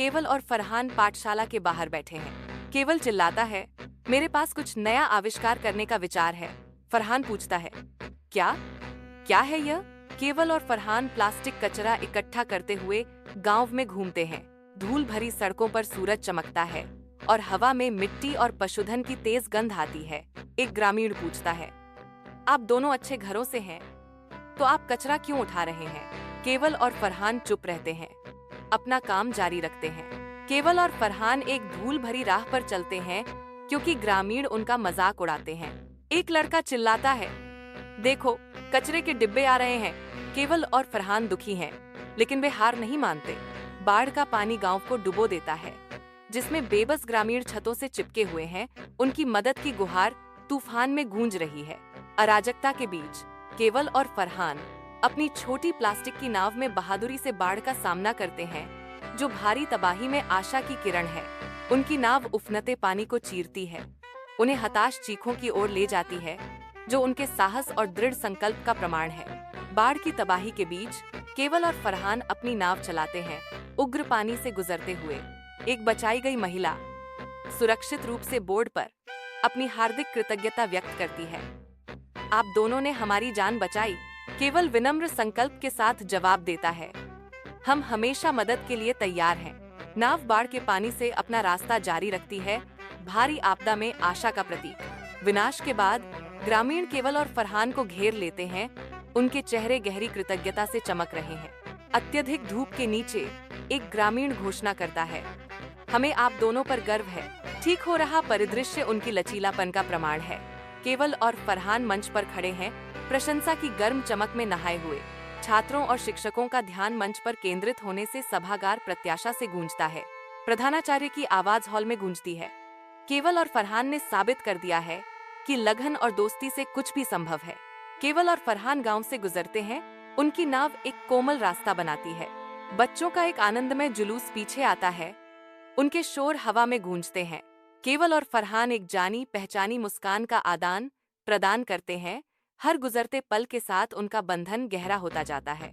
केवल और फरहान पाठशाला के बाहर बैठे हैं। केवल चिल्लाता है, मेरे पास कुछ नया आविष्कार करने का विचार है। फरहान पूछता है, क्या क्या है यह? केवल और फरहान प्लास्टिक कचरा इकट्ठा करते हुए गांव में घूमते हैं। धूल भरी सड़कों पर सूरज चमकता है और हवा में मिट्टी और पशुधन की तेज गंध आती है। एक ग्रामीण पूछता है, आप दोनों अच्छे घरों से हैं, तो आप कचरा क्यों उठा रहे हैं? केवल और फरहान चुप रहते हैं, अपना काम जारी रखते हैं। केवल और फरहान एक धूल भरी राह पर चलते हैं क्योंकि ग्रामीण उनका मजाक उड़ाते हैं। एक लड़का चिल्लाता है, देखो कचरे के डिब्बे आ रहे हैं। केवल और फरहान दुखी हैं, लेकिन वे हार नहीं मानते। बाढ़ का पानी गांव को डुबो देता है, जिसमें बेबस ग्रामीण छतों से चिपके हुए हैं। उनकी मदद की गुहार तूफान में गूंज रही है। अराजकता के बीच केवल और फरहान अपनी छोटी प्लास्टिक की नाव में बहादुरी से बाढ़ का सामना करते हैं, जो भारी तबाही में आशा की किरण है। उनकी नाव उफनते पानी को चीरती है, उन्हें हताश चीखों की ओर ले जाती है, जो उनके साहस और दृढ़ संकल्प का प्रमाण है। बाढ़ की तबाही के बीच केवल और फरहान अपनी नाव चलाते हैं, उग्र पानी से गुजरते हुए। एक बचाई गई महिला सुरक्षित रूप से बोर्ड पर अपनी हार्दिक कृतज्ञता व्यक्त करती है, आप दोनों ने हमारी जान बचाई। केवल विनम्र संकल्प के साथ जवाब देता है, हम हमेशा मदद के लिए तैयार हैं। नाव बाढ़ के पानी से अपना रास्ता जारी रखती है, भारी आपदा में आशा का प्रतीक। विनाश के बाद ग्रामीण केवल और फरहान को घेर लेते हैं, उनके चेहरे गहरी कृतज्ञता से चमक रहे हैं। अत्यधिक धूप के नीचे एक ग्रामीण घोषणा करता है, हमें आप दोनों पर गर्व है। ठीक हो रहा परिदृश्य उनकी लचीलापन का प्रमाण है। केवल और फरहान मंच पर खड़े हैं, प्रशंसा की गर्म चमक में नहाए हुए। छात्रों और शिक्षकों का ध्यान मंच पर केंद्रित होने से सभागार प्रत्याशा से गूंजता है। प्रधानाचार्य की आवाज हॉल में गूंजती है, केवल और फरहान ने साबित कर दिया है कि लगन और दोस्ती से कुछ भी संभव है। केवल और फरहान गांव से गुजरते हैं, उनकी नाव एक कोमल रास्ता बनाती है। बच्चों का एक आनंदमय जुलूस पीछे आता है, उनके शोर हवा में गूंजते हैं। केवल और फरहान एक जानी पहचानी मुस्कान का आदान प्रदान करते हैं, हर गुजरते पल के साथ उनका बंधन गहरा होता जाता है।